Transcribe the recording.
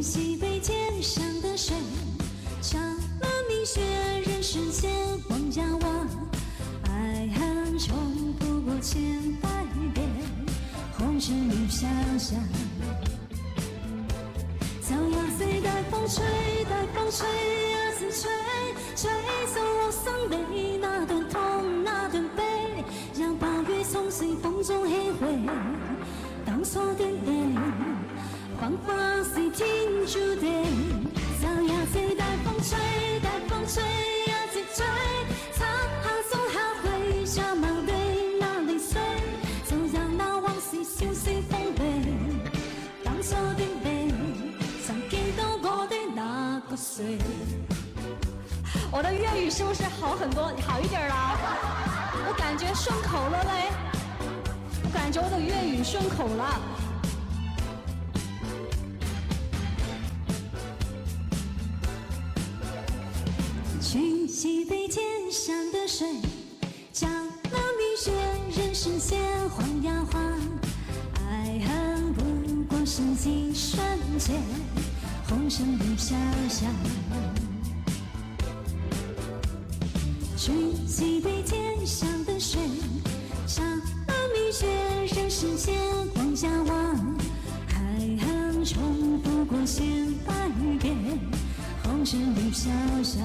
西北肩上的水，长了蜜雪人世间，望呀望，爱恨冲不过千百遍，红尘里想想。早呀随带风吹，带风吹呀自吹，吹走我伤悲那段痛那段悲，让八月冲碎风中黑灰，当作点点。 繁华虽停注定，早呀随带风吹，带风吹呀自吹，擦送下回下马背那泪水，就让那往事消失风悲，当作定悲，想见到我的那个谁。我的粤语是不是好很多，好一点了？我感觉顺口了嘞，我感觉我的粤语顺口了。 去西北肩上的水，长了蜜雪人世间，晃呀晃，爱恨不过是几瞬间，红尘里飘香。去西北肩上的水，长了蜜雪人世间，望呀望，爱恨冲不过千百遍，红尘里飘香。